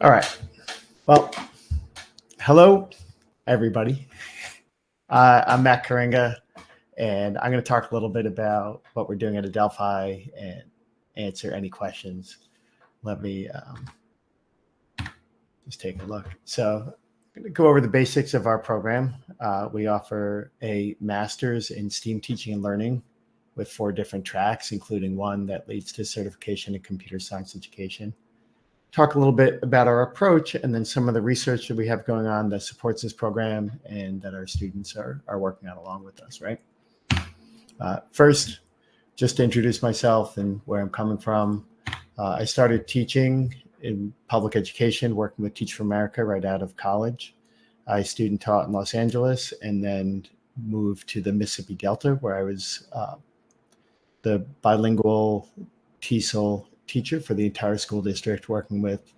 All right. Well, hello, everybody. I'm Matt Karinga, and I'm going to talk a little bit about what we're doing at Adelphi and answer any questions. Let me just take a look. So I'm going to go over the basics of our program. We offer a master's in STEAM teaching and learning with 4 different tracks, including one that leads to certification in computer science education. Talk a little bit about our approach and then some of the research that we have going on that supports this program and that our students are working on along with us, right? First, just to introduce myself and where I'm coming from. I started teaching in public education, working with Teach for America right out of college. I student taught in Los Angeles and then moved to the Mississippi Delta, where I was the bilingual TESOL teacher for the entire school district, working with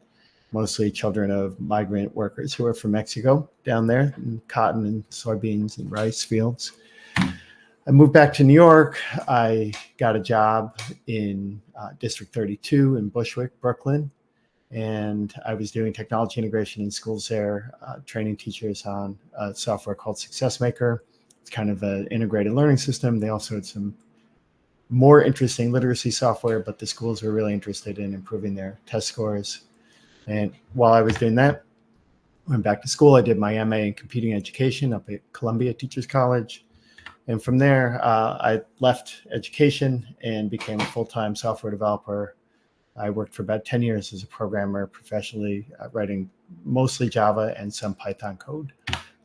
mostly children of migrant workers who are from Mexico down there in cotton and soybeans and rice fields. I moved back to New York. I got a job in District 32 in Bushwick, Brooklyn, and I was doing technology integration in schools there, training teachers on a software called SuccessMaker. It's kind of an integrated learning system. They also had some more interesting literacy software, but the schools were really interested in improving their test scores. And while I was doing that, I went back to school. I did my MA in computing education up at Columbia Teachers College. And from there, I left education and became a full-time software developer. I worked for about 10 years as a programmer professionally, writing mostly Java and some Python code.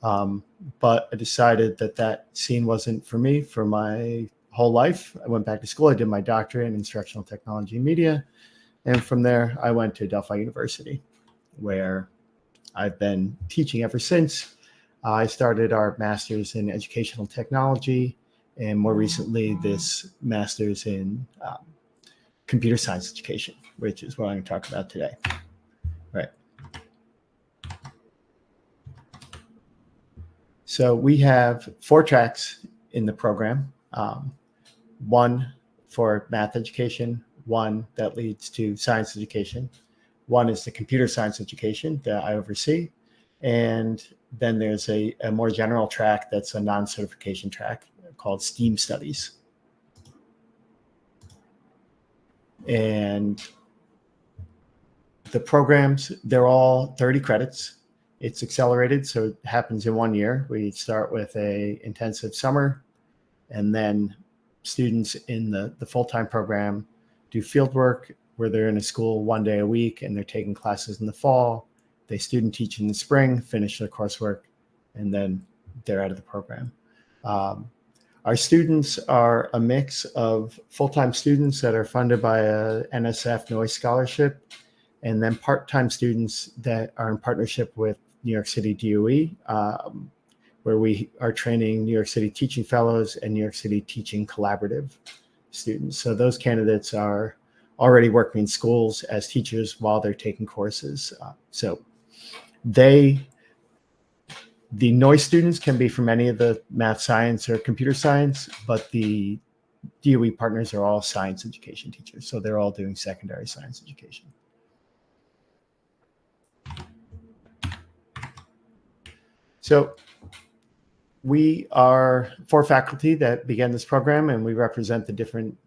But I decided that scene wasn't for me for my whole life. I went back to school. I did my doctorate in instructional technology and media. And from there, I went to Adelphi University, where I've been teaching ever since. I started our master's in educational technology, and more recently, this master's in computer science education, which is what I'm going to talk about today. Right. So we have 4 tracks in the program. One for math education, one that leads to science education, one is the computer science education that I oversee, and then there's a more general track that's a non-certification track called STEAM Studies. And the programs, they're all 30 credits. It's accelerated, so it happens in 1 year. We start with a intensive summer, and then students in the full-time program do field work where they're in a school 1 day a week and they're taking classes in the fall. They student teach in the spring, finish their coursework, and then they're out of the program. Our students are a mix of full-time students that are funded by a NSF Noise Scholarship, and then part-time students that are in partnership with New York City DOE, where we are training New York City Teaching Fellows and New York City Teaching Collaborative students. So those candidates are already working in schools as teachers while they're taking courses. The noise students can be from any of the math, science, or computer science, but the DOE partners are all science education teachers. So they're all doing secondary science education. So we are 4 faculty that began this program, and we represent the different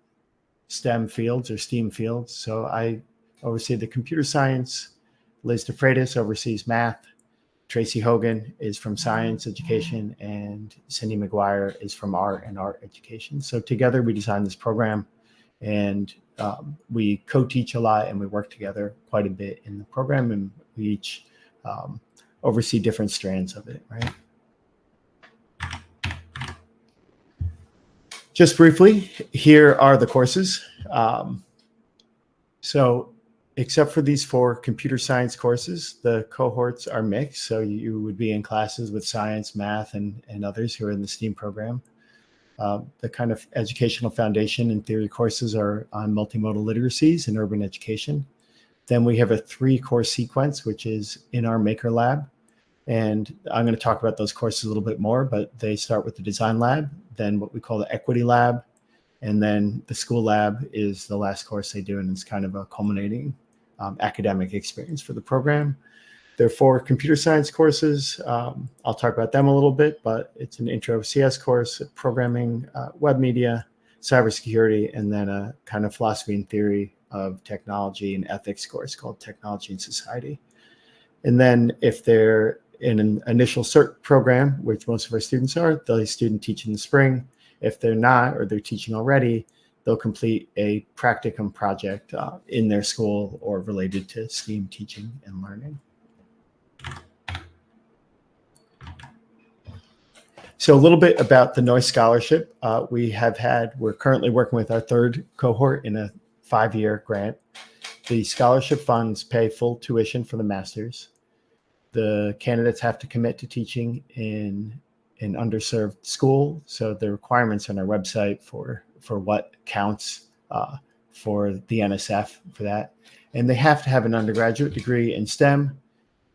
STEM fields or STEAM fields. So I oversee the computer science. Liz DeFreitas oversees math. Tracy Hogan is from science education, and Cindy McGuire is from art and art education. So together we designed this program, and we co-teach a lot, and we work together quite a bit in the program, and we each oversee different strands of it, right? Just briefly, here are the courses. So except for these 4 computer science courses, the cohorts are mixed. So you would be in classes with science, math, and others who are in the STEAM program. The kind of educational foundation and theory courses are on multimodal literacies and urban education. Then we have a 3-course sequence, which is in our Maker Lab. And I'm going to talk about those courses a little bit more, but they start with the design lab, then what we call the equity lab, and then the school lab is the last course they do, and it's kind of a culminating academic experience for the program. There are 4 computer science courses. I'll talk about them a little bit, but it's an intro CS course, programming, web media, cybersecurity, and then a kind of philosophy and theory of technology and ethics course called Technology and Society. And then if they're in an initial cert program, which most of our students are, they'll student teach in the spring. If they're not, or they're teaching already, they'll complete a practicum project in their school or related to STEAM teaching and learning. So a little bit about the Noyce Scholarship. We're currently working with our 3rd cohort in a 5-year grant. The scholarship funds pay full tuition for the master's. The candidates have to commit to teaching in an underserved school. So the requirements on our website for what counts for the NSF for that. And they have to have an undergraduate degree in STEM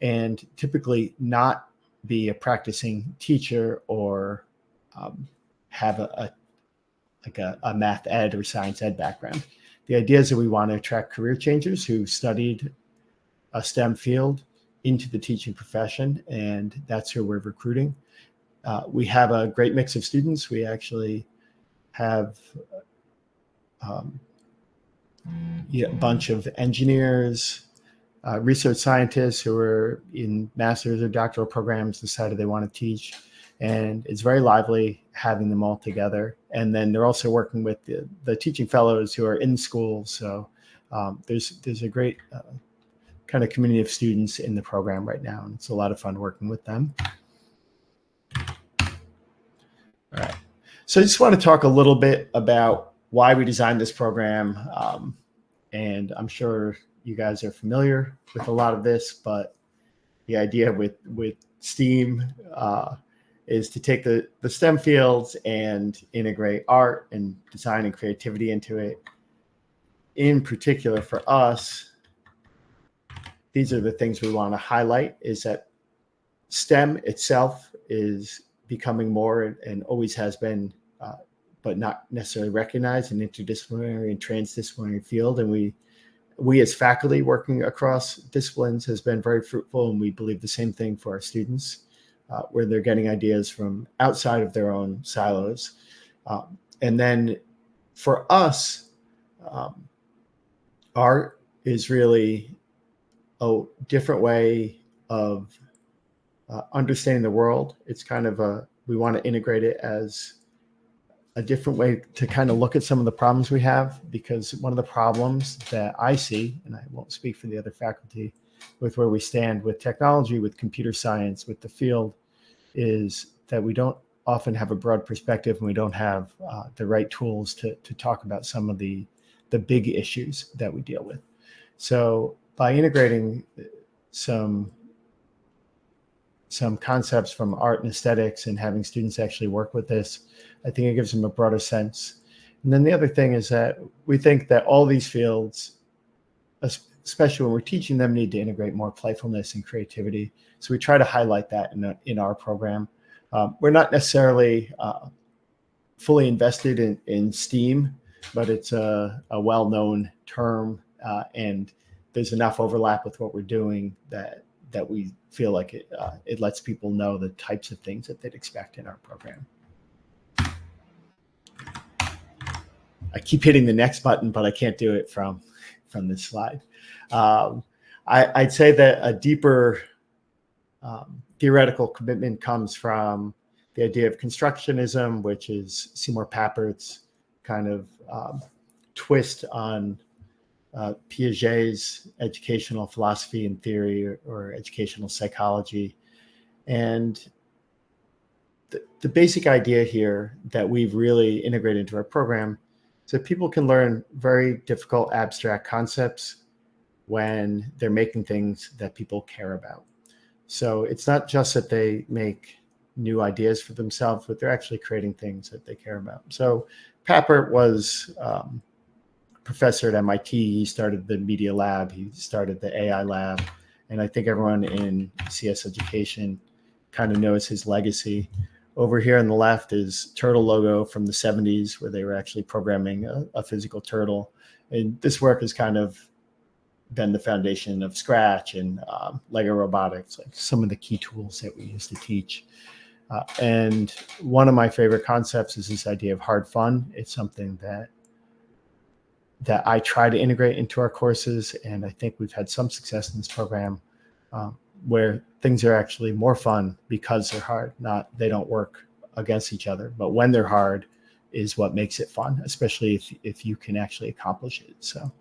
and typically not be a practicing teacher or have a math ed or science ed background. The idea is that we want to attract career changers who studied a STEM field into the teaching profession, and that's who we're recruiting. We have a great mix of students. We actually have a bunch of engineers, research scientists who are in master's or doctoral programs decided they want to teach. And it's very lively having them all together. And then they're also working with the teaching fellows who are in school. So there's a great kind of community of students in the program right now. And it's a lot of fun working with them. All right. So I just want to talk a little bit about why we designed this program. And I'm sure you guys are familiar with a lot of this, but the idea with STEAM is to take the STEM fields and integrate art and design and creativity into it. In particular for us, these are the things we want to highlight, is that STEM itself is becoming more and always has been, but not necessarily recognized, an interdisciplinary and transdisciplinary field. And we as faculty working across disciplines has been very fruitful, and we believe the same thing for our students, where they're getting ideas from outside of their own silos. And then for us, art is really a different way of understanding the world. It's kind of we want to integrate it as a different way to kind of look at some of the problems we have, because one of the problems that I see, and I won't speak for the other faculty, with where we stand with technology, with computer science, with the field, is that we don't often have a broad perspective, and we don't have the right tools to talk about some of the big issues that we deal with. So by integrating some concepts from art and aesthetics and having students actually work with this, I think it gives them a broader sense. And then the other thing is that we think that all these fields, especially when we're teaching them, need to integrate more playfulness and creativity. So we try to highlight that in our program. We're not necessarily fully invested in STEAM, but it's a well-known term, and there's enough overlap with what we're doing that we feel like it lets people know the types of things that they'd expect in our program. I keep hitting the next button, but I can't do it from this slide. I'd say that a deeper theoretical commitment comes from the idea of constructionism, which is Seymour Papert's kind of twist on Piaget's educational philosophy and theory, or educational psychology. And the basic idea here that we've really integrated into our program is that people can learn very difficult abstract concepts when they're making things that people care about. So it's not just that they make new ideas for themselves, but they're actually creating things that they care about. So Papert was professor at MIT. He started the media lab. He started the AI lab. And I think everyone in CS education kind of knows his legacy. Over here on the left is Turtle logo from the 70s, where they were actually programming a physical turtle. And this work is kind of been the foundation of Scratch and Lego robotics, like some of the key tools that we use to teach. And one of my favorite concepts is this idea of hard fun. It's something that I try to integrate into our courses, and I think we've had some success in this program where things are actually more fun because they're hard, not they don't work against each other. But when they're hard is what makes it fun, especially if you can actually accomplish it. So.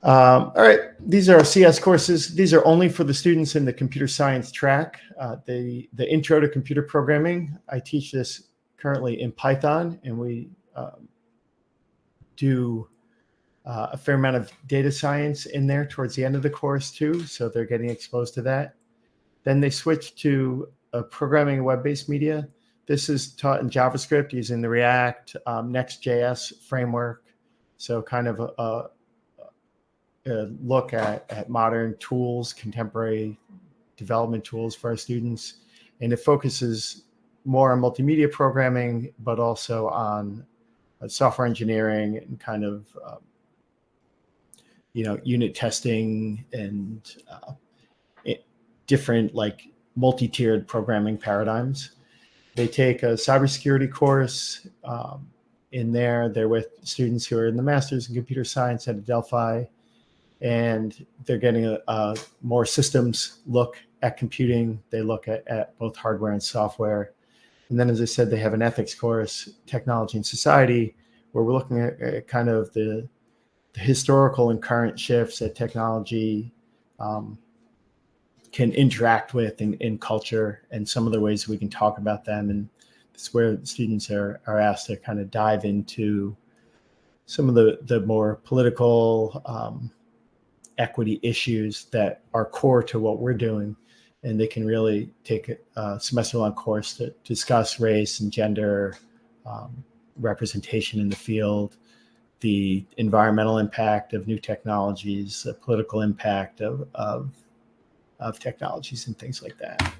All right, these are our CS courses. These are only for the students in the computer science track. The intro to computer programming, I teach this currently in Python, and we do a fair amount of data science in there towards the end of the course too, so they're getting exposed to that. Then they switch to programming web-based media. This is taught in JavaScript using the React Next.js framework, so kind of a look at modern tools, contemporary development tools for our students. And it focuses more on multimedia programming, but also on software engineering and kind of, unit testing and different like multi-tiered programming paradigms. They take a cybersecurity course in there. They're with students who are in the master's in computer science at Adelphi, and they're getting a more systems look at computing. They look at both hardware and software. And then, as I said, they have an ethics course, Technology and Society, where we're looking at kind of the historical and current shifts that technology can interact with in culture, and some of the ways we can talk about them. And it's where students are asked to kind of dive into some of the more political equity issues that are core to what we're doing. And they can really take a semester-long course to discuss race and gender, representation in the field, the environmental impact of new technologies, the political impact of technologies and things like that.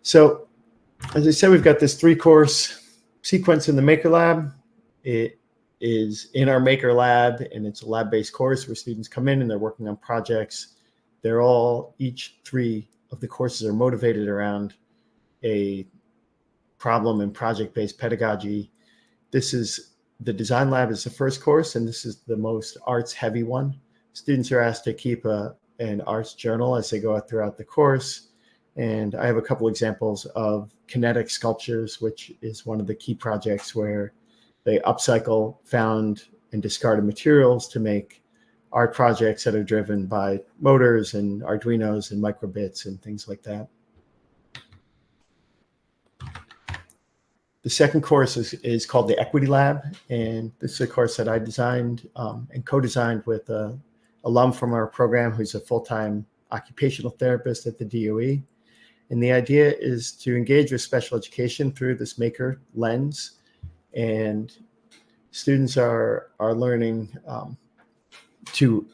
So as I said, we've got this 3-course sequence in the Maker Lab. It is in our Maker Lab, and it's a lab-based course where students come in and they're working on projects. Each 3 of the courses are motivated around a problem and project-based pedagogy. The Design Lab is the first course, and this is the most arts-heavy one. Students are asked to keep an arts journal as they go throughout the course. And I have a couple examples of kinetic sculptures, which is one of the key projects where they upcycle found and discarded materials to make art projects that are driven by motors and Arduinos and microbits and things like that. The second course is called the Equity Lab, and this is a course that I designed and co-designed with an alum from our program who's a full-time occupational therapist at the DOE. And the idea is to engage with special education through this maker lens. And students are learning to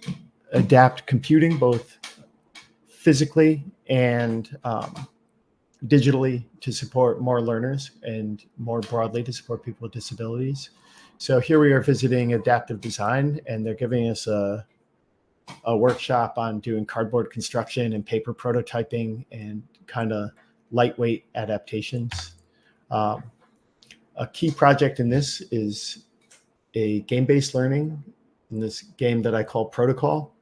adapt computing both physically and digitally to support more learners and more broadly to support people with disabilities. So here we are visiting adaptive design, and they're giving us a workshop on doing cardboard construction and paper prototyping and kind of lightweight adaptations. A key project in this is a game-based learning in this game that I call Protocol.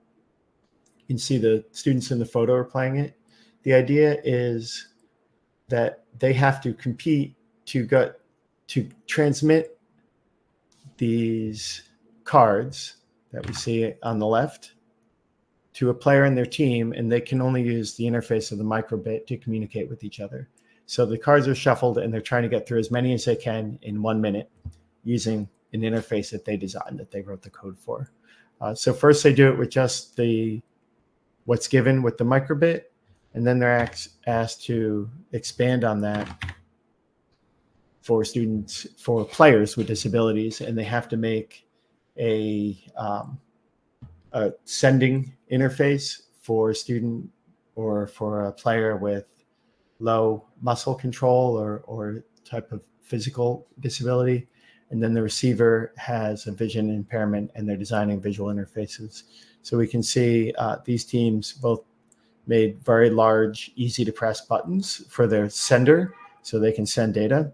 You can see the students in the photo are playing it. The idea is that they have to compete to transmit these cards that we see on the left to a player in their team, and they can only use the interface of the microbit to communicate with each other. So the cards are shuffled, and they're trying to get through as many as they can in 1 minute using an interface that they designed, that they wrote the code for. So first they do it with just what's given with the microbit, and then they're asked to expand on that for players with disabilities, and they have to make a sending interface for a student or for a player with low muscle control or type of physical disability. and then the receiver has a vision impairment, and they're designing visual interfaces. So we can see these teams both made very large, easy to press buttons for their sender so they can send data.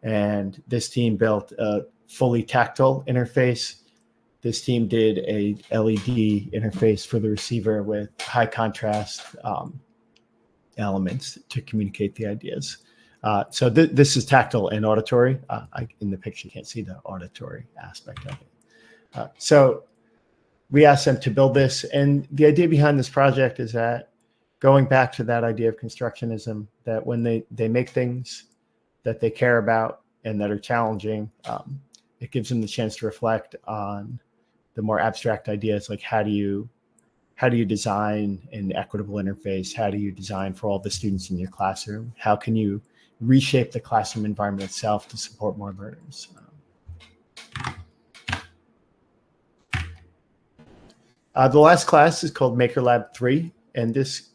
And this team built a fully tactile interface. This team did a LED interface for the receiver with high contrast elements to communicate the ideas. So this is tactile and auditory. In the picture, you can't see the auditory aspect of it. So we asked them to build this. And the idea behind this project is that, going back to that idea of constructionism, that when they make things that they care about and that are challenging, it gives them the chance to reflect on the more abstract ideas, like how do you design an equitable interface? How do you design for all the students in your classroom? How can you reshape the classroom environment itself to support more learners? The last class is called Maker Lab 3, and this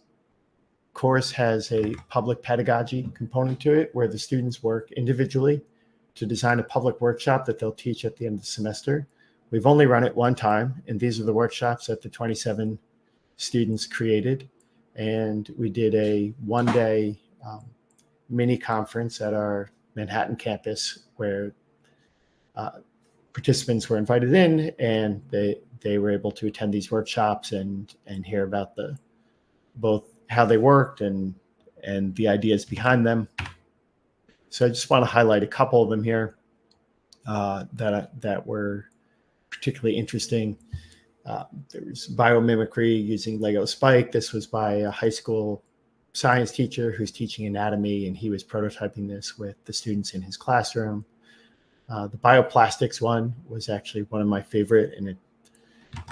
course has a public pedagogy component to it, where the students work individually to design a public workshop that they'll teach at the end of the semester. We've only run it one time, and these are the workshops that the 27 students created. And we did a one-day mini conference at our Manhattan campus, where participants were invited in, and they were able to attend these workshops and hear about both how they worked and the ideas behind them. So I just want to highlight a couple of them here that were particularly interesting. There was biomimicry using Lego Spike. This was by a high school science teacher who's teaching anatomy, and he was prototyping this with the students in his classroom. The bioplastics one was actually one of my favorite,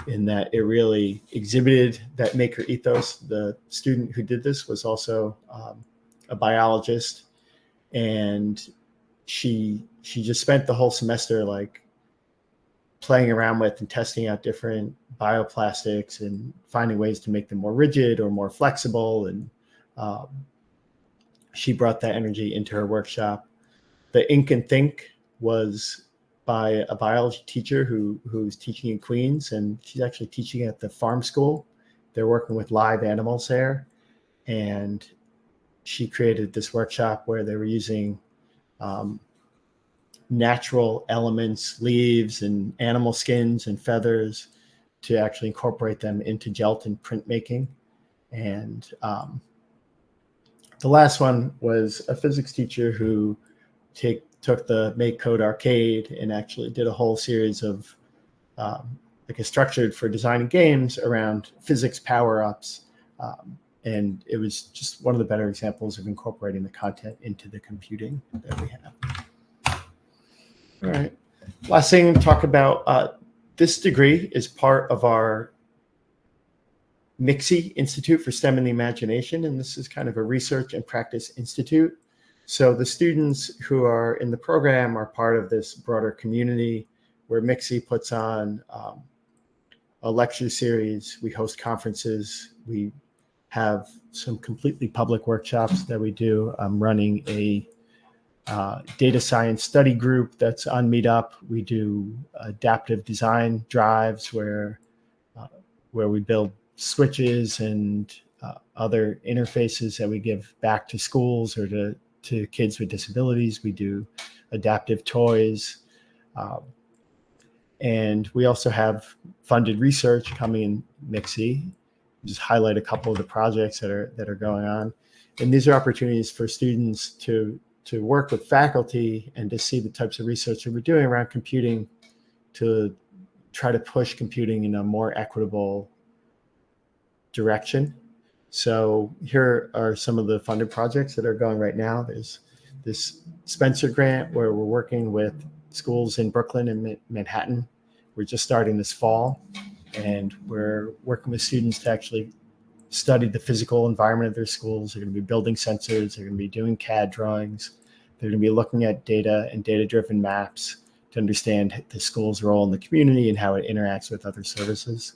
in that it really exhibited that maker ethos. The student who did this was also a biologist, and she just spent the whole semester like playing around with and testing out different bioplastics and finding ways to make them more rigid or more flexible. And she brought that energy into her workshop. The Ink and Think was by a biology teacher who's teaching in Queens, and she's actually teaching at the farm school. They're working with live animals there. And she created this workshop where they were using natural elements, leaves and animal skins and feathers, to actually incorporate them into gelatin printmaking. And the last one was a physics teacher who took the Make Code Arcade and actually did a whole series of like a structured for designing games around physics power-ups. And it was just one of the better examples of incorporating the content into the computing that we have. All right. Last thing to talk about, this degree is part of our MIXI Institute for STEM and the Imagination, and this is kind of a research and practice institute. So the students who are in the program are part of this broader community where MIXI puts on a lecture series. We host conferences. We have some completely public workshops that we do. I'm running a data science study group that's on Meetup. We do adaptive design drives where we build switches and other interfaces that we give back to schools or to kids with disabilities. We do adaptive toys. And we also have funded research coming in MIXI. Just highlight a couple of the projects that are going on. And these are opportunities for students to work with faculty and to see the types of research that we're doing around computing, to try to push computing in a more equitable direction. So here are some of the funded projects that are going right now. There's this Spencer grant where we're working with schools in Brooklyn and Manhattan. We're just starting this fall, and we're working with students to actually study the physical environment of their schools. They're going to be building sensors. They're going to be doing CAD drawings. They're going to be looking at data and data-driven maps to understand the school's role in the community and how it interacts with other services.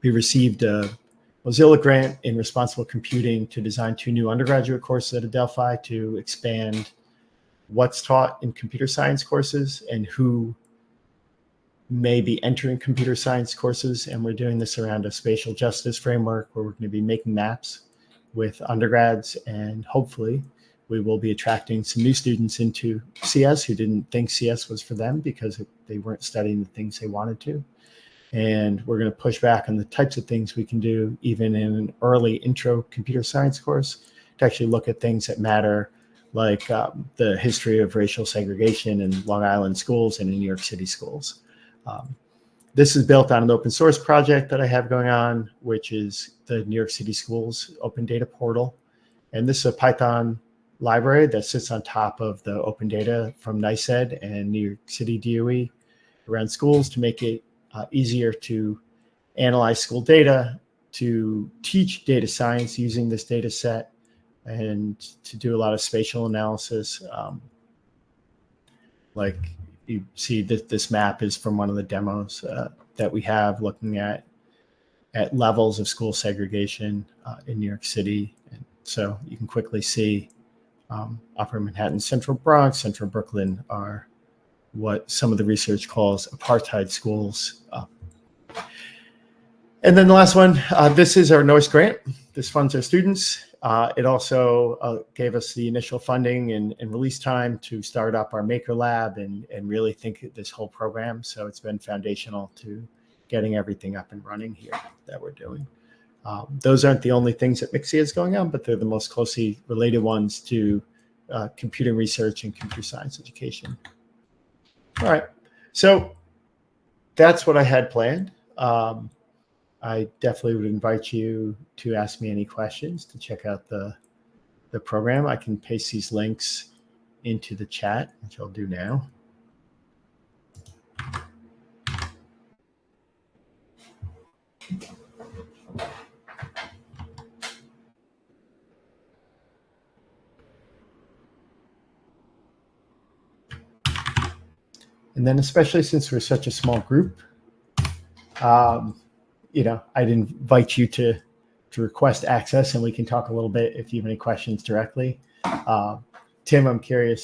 We received a Mozilla grant in responsible computing to design 2 new undergraduate courses at Adelphi to expand what's taught in computer science courses and who may be entering computer science courses. And we're doing this around a spatial justice framework where we're going to be making maps with undergrads, and hopefully we will be attracting some new students into CS who didn't think CS was for them because they weren't studying the things they wanted to. And we're going to push back on the types of things we can do even in an early intro computer science course to actually look at things that matter, like the history of racial segregation in Long Island schools and in New York City schools. This is built on an open source project that I have going on, which is the New York City Schools Open Data Portal. And this is a Python library that sits on top of the open data from NICEAD and New York City DOE around schools to make it easier to analyze school data, to teach data science using this data set, and to do a lot of spatial analysis. Like you see that this map is from one of the demos that we have looking at levels of school segregation in New York City. And so you can quickly see Upper Manhattan, Central Bronx, Central Brooklyn are what some of the research calls apartheid schools. And then the last one, this is our NOIS grant. This funds our students. It also gave us the initial funding and release time to start up our Maker Lab and really think this whole program. So it's been foundational to getting everything up and running here that we're doing. Those aren't the only things that MIXIA is going on, but they're the most closely related ones to computing research and computer science education. All right, so that's what I had planned. I definitely would invite you to ask me any questions, to check out the program. I can paste these links into the chat, which I'll do now. And then especially since we're such a small group, you know, I'd invite you to request access, and we can talk a little bit if you have any questions directly. Tim, I'm curious